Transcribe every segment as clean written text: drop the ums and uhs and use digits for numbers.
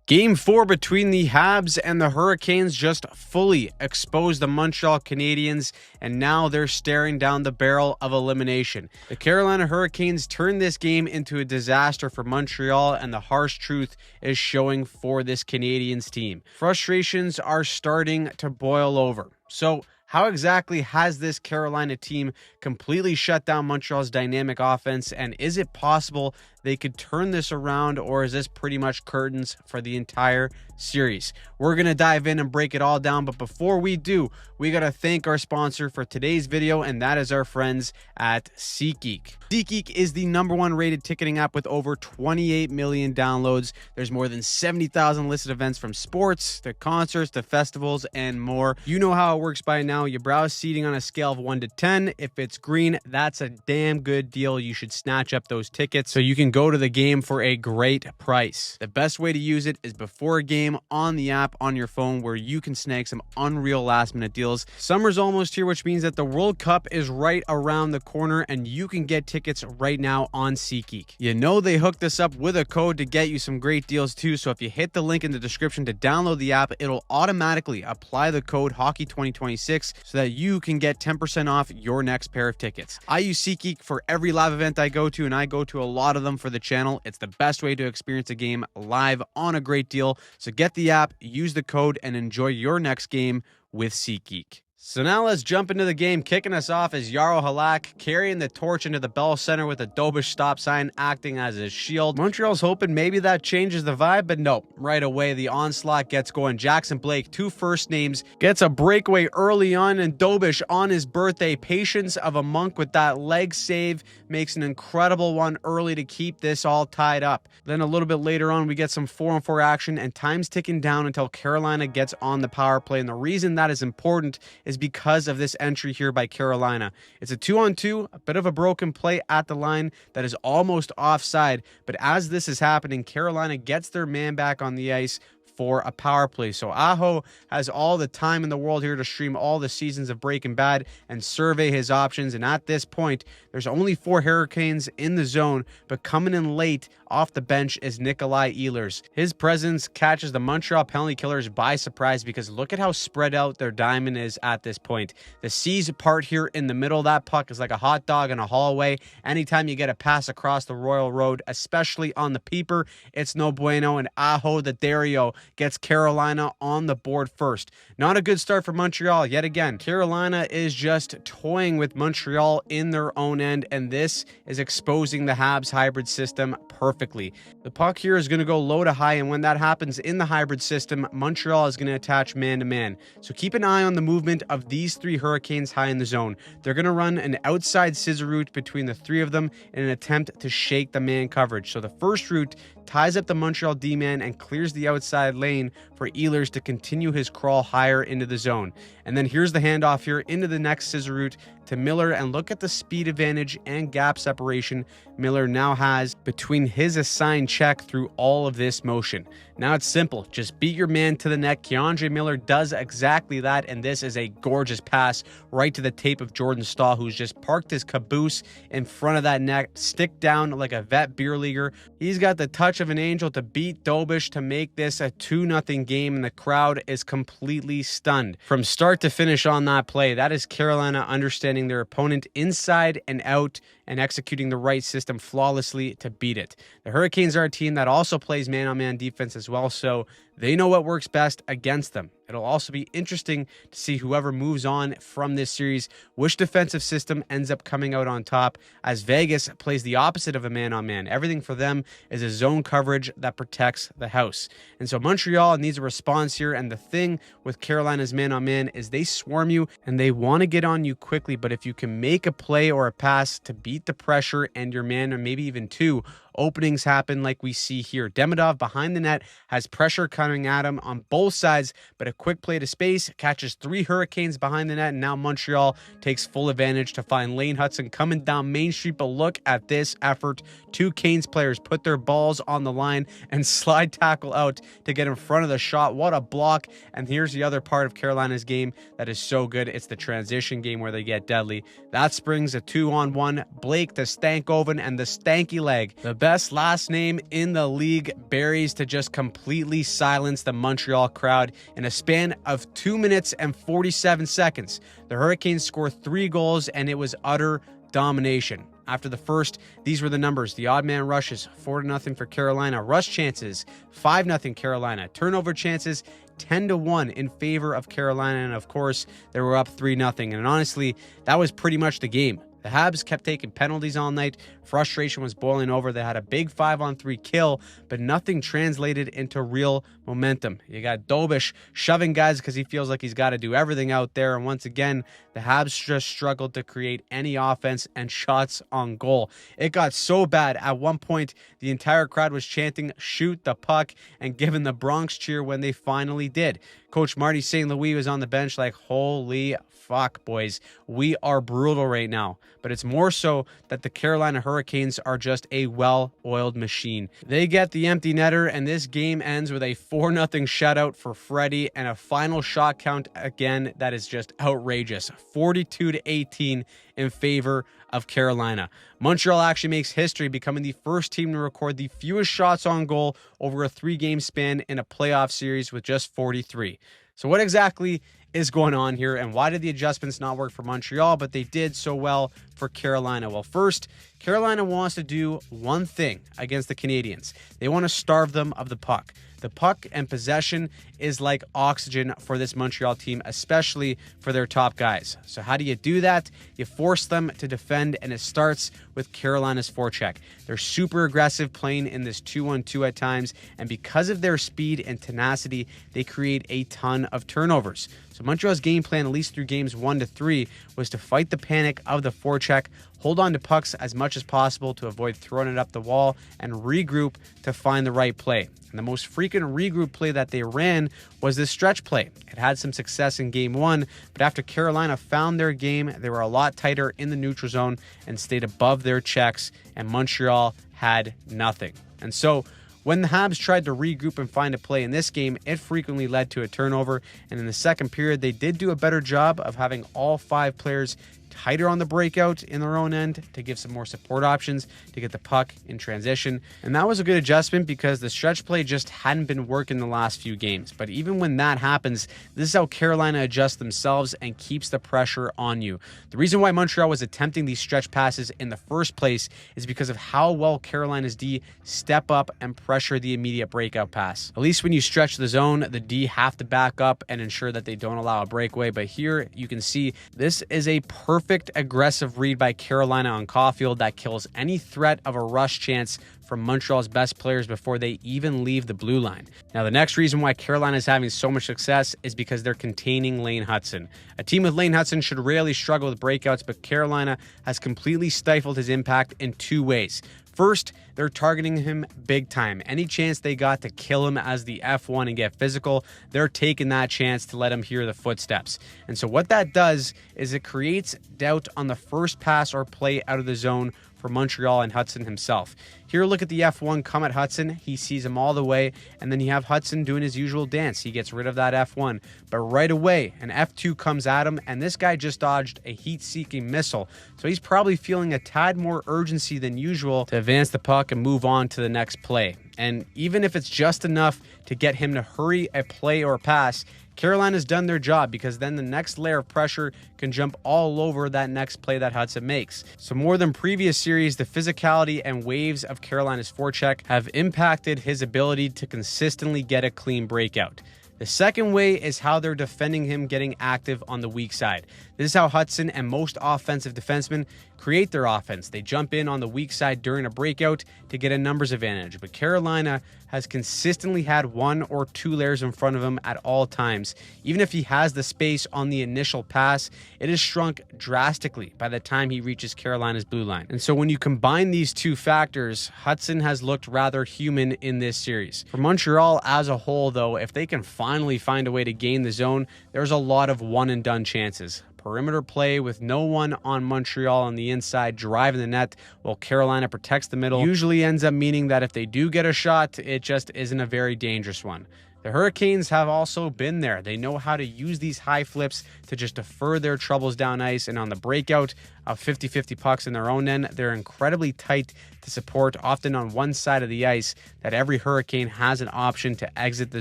Game 4 between the Habs and the Hurricanes just fully exposed the Montreal Canadiens, and now they're staring down the barrel of elimination. The Carolina Hurricanes turned this game into a disaster for Montreal, and the harsh truth is showing for this Canadiens team. Frustrations are starting to boil over. So, how exactly has this Carolina team completely shut down Montreal's dynamic offense, and is it possible they could turn this around, or is this pretty much curtains for the entire series? We're going to dive in and break it all down, but before we do, we got to thank our sponsor for today's video, and that is our friends at SeatGeek. SeatGeek is the #1 rated ticketing app with over 28 million downloads. There's more than 70,000 listed events from sports to concerts to festivals and more. You know how it works by now. You browse seating on a scale of 1 to 10. If it's green, that's a damn good deal. You should snatch up those tickets so you can go to the game for a great price. The best way to use it is before a game on the app on your phone, where you can snag some unreal last minute deals. Summer's almost here, which means that the World Cup is right around the corner, and you can get tickets right now on SeatGeek. You know they hooked us up with a code to get you some great deals too, so if you hit the link in the description to download the app, it'll automatically apply the code HOCKEY2026 so that you can get 10% off your next pair of tickets. I use SeatGeek for every live event I go to, and I go to a lot of them for the channel. It's the best way to experience a game live on a great deal. So get the app, use the code, and enjoy your next game with SeatGeek. So now let's jump into the game. Kicking us off is Jaro Halak carrying the torch into the Bell Center with a Dobish stop sign acting as his shield. Montreal's hoping maybe that changes the vibe, but no. Right away, the onslaught gets going. Jackson Blake, 2 first names, gets a breakaway early on, and Dobish on his birthday, patience of a monk with that leg save, makes an incredible one early to keep this all tied up. Then a little bit later on, we get some 4-on-4 action, and time's ticking down until Carolina gets on the power play. And the reason that is important is because of this entry here by Carolina. It's a 2-on-2, a bit of a broken play at the line that is almost offside, but as this is happening, Carolina gets their man back on the ice for a power play. So Aho has all the time in the world here to stream all the seasons of Breaking Bad and survey his options. And at this point, there's only 4 Hurricanes in the zone, but coming in late off the bench is Nikolai Ehlers. His presence catches the Montreal penalty killers by surprise, because look at how spread out their diamond is at this point. The C's part here in the middle. That puck is like a hot dog in a hallway. Anytime you get a pass across the Royal Road, especially on the peeper, it's no bueno. And Aho the Dario gets Carolina on the board first. Not a good start for Montreal yet again. Carolina is just toying with Montreal in their own end, and this is exposing the Habs hybrid system perfectly. The puck here is going to go low to high, and when that happens in the hybrid system, Montreal is going to attach man-to-man. So keep an eye on the movement of these 3 Hurricanes high in the zone. They're going to run an outside scissor route between the 3 of them in an attempt to shake the man coverage. So the first route ties up the Montreal D-man and clears the outside lane for Ehlers to continue his crawl higher into the zone. And then here's the handoff here into the next scissor route to Miller, and look at the speed advantage and gap separation Miller now has between his assigned check through all of this motion. Now it's simple. Just beat your man to the net. Keandre Miller does exactly that, and this is a gorgeous pass right to the tape of Jordan Stahl, who's just parked his caboose in front of that net, stick down like a vet beer leaguer. He's got the touch of an angel to beat Dobish to make this a 2-0 game, and the crowd is completely stunned. From start to finish on that play, that is Carolina understanding their opponent inside and out and executing the right system flawlessly to beat it. The Hurricanes are a team that also plays man-on-man defense as well, so they know what works best against them. It'll also be interesting to see whoever moves on from this series, which defensive system ends up coming out on top, as Vegas plays the opposite of a man-on-man. Everything for them is a zone coverage that protects the house. And so Montreal needs a response here, and the thing with Carolina's man-on-man is they swarm you and they want to get on you quickly, but if you can make a play or a pass to beat the pressure and your man, or maybe even 2, openings happen like we see here. Demidov behind the net has pressure coming at him on both sides, but a quick play to space catches 3 Hurricanes behind the net, and now Montreal takes full advantage to find Lane Hudson coming down Main Street. But look at this effort. 2 Canes players put their balls on the line and slide tackle out to get in front of the shot. What a block. And here's the other part of Carolina's game that is so good. It's the transition game where they get deadly. That springs a 2-on-1. Blake to Stankoven and the stanky leg. The best last name in the league, Barry's, to just completely silence the Montreal crowd in a span of 2 minutes and 47 seconds. The Hurricanes scored 3 goals, and it was utter domination. After the first, these were the numbers. The odd man rushes, 4-0 for Carolina. Rush chances, 5-0 Carolina. Turnover chances, 10-1 in favor of Carolina. And of course, they were up 3-0. And honestly, that was pretty much the game. The Habs kept taking penalties all night. Frustration was boiling over. They had a big 5-on-3 kill, but nothing translated into real momentum. You got Dobish shoving guys because he feels like he's got to do everything out there. And once again, the Habs just struggled to create any offense and shots on goal. It got so bad. At one point, the entire crowd was chanting, "Shoot the puck," and giving the Bronx cheer when they finally did. Coach Marty St. Louis was on the bench like, holy fuck, boys. We are brutal right now. But it's more so that the Carolina Hurricanes are just a well-oiled machine. They get the empty netter, and this game ends with a 4-0 shutout for Freddie and a final shot count again that is just outrageous. 42-18 in favor of Carolina. Montreal actually makes history, becoming the first team to record the fewest shots on goal over a 3-game span in a playoff series with just 43. So what exactly is going on here, and why did the adjustments not work for Montreal, but they did so well for Carolina? Well, first, Carolina wants to do one thing against the Canadiens. They want to starve them of the puck. The puck and possession is like oxygen for this Montreal team, especially for their top guys. So how do you do that? You force them to defend, and it starts with Carolina's forecheck. They're super aggressive, playing in this 2-on-2 at times, and because of their speed and tenacity, they create a ton of turnovers. So Montreal's game plan, at least through games 1-3, was to fight the panic of the forecheck, hold on to pucks as much as possible to avoid throwing it up the wall, and regroup to find the right play. And the most frequent regroup play that they ran was this stretch play. It had some success in game 1, but after Carolina found their game, they were a lot tighter in the neutral zone and stayed above their checks, and Montreal had nothing. And so when the Habs tried to regroup and find a play in this game, it frequently led to a turnover. And in the second period, they did do a better job of having all 5 players tighter on the breakout in their own end to give some more support options to get the puck in transition. And that was a good adjustment because the stretch play just hadn't been working the last few games. But even when that happens, this is how Carolina adjusts themselves and keeps the pressure on you. The reason why Montreal was attempting these stretch passes in the first place is because of how well Carolina's D step up and pressure the immediate breakout pass. At least when you stretch the zone, the D have to back up and ensure that they don't allow a breakaway. But here you can see this is a perfect aggressive read by Carolina on Caulfield that kills any threat of a rush chance from Montreal's best players before they even leave the blue line. Now, the next reason why Carolina is having so much success is because they're containing Lane Hutson. A team with Lane Hutson should rarely struggle with breakouts, but Carolina has completely stifled his impact in 2 ways. First, they're targeting him big time. Any chance they got to kill him as the F1 and get physical, they're taking that chance to let him hear the footsteps. And so what that does is it creates doubt on the first pass or play out of the zone for Montreal and Hudson himself. Here, look at the F1 come at Hudson. He sees him all the way, and then you have Hudson doing his usual dance. He gets rid of that F1, but right away, an F2 comes at him, and this guy just dodged a heat-seeking missile, so he's probably feeling a tad more urgency than usual to advance the puck and move on to the next play. And even if it's just enough to get him to hurry a play or pass, Carolina's done their job, because then the next layer of pressure can jump all over that next play that Hudson makes. So more than previous series, the physicality and waves of Carolina's forecheck have impacted his ability to consistently get a clean breakout. The second way is how they're defending him getting active on the weak side. This is how Hudson and most offensive defensemen create their offense. They jump in on the weak side during a breakout to get a numbers advantage. But Carolina has consistently had 1 or 2 layers in front of him at all times. Even if he has the space on the initial pass, it has shrunk drastically by the time he reaches Carolina's blue line. And so when you combine these 2 factors, Hudson has looked rather human in this series. For Montreal as a whole, though, if they can finally find a way to gain the zone, there's a lot of one-and-done chances. Perimeter play with no one on Montreal on the inside driving the net while Carolina protects the middle usually ends up meaning that if they do get a shot, it just isn't a very dangerous one. The The Hurricanes have also been there. They know how to use these high flips to just defer their troubles down ice, and on the breakout of 50-50 pucks in their own end, they're incredibly tight to support, often on one side of the ice, that every Hurricane has an option to exit the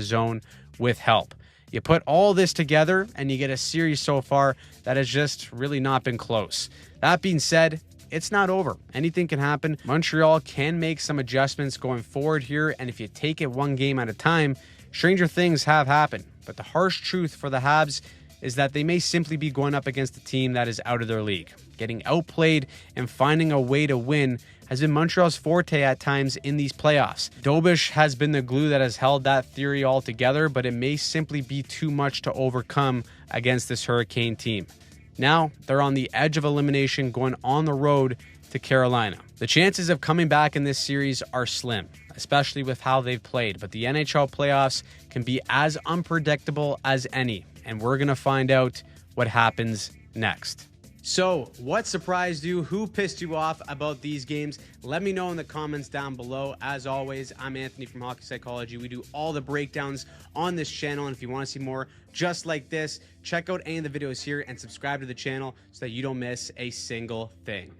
zone with help. You put all this together and you get a series so far that has just really not been close. That being said, it's not over. Anything can happen. Montreal can make some adjustments going forward here, and if you take it one game at a time, stranger things have happened. But the harsh truth for the Habs is that they may simply be going up against a team that is out of their league. Getting outplayed and finding a way to win has been Montreal's forte at times in these playoffs. Dobish has been the glue that has held that theory all together, but it may simply be too much to overcome against this Hurricane team. Now, they're on the edge of elimination going on the road to Carolina. The chances of coming back in this series are slim, especially with how they've played, but the NHL playoffs can be as unpredictable as any, and we're going to find out what happens next. So, what surprised you? Who pissed you off about these games? Let me know in the comments down below. As always, I'm Anthony from Hockey Psychology. We do all the breakdowns on this channel, and if you want to see more just like this, check out any of the videos here and subscribe to the channel so that you don't miss a single thing.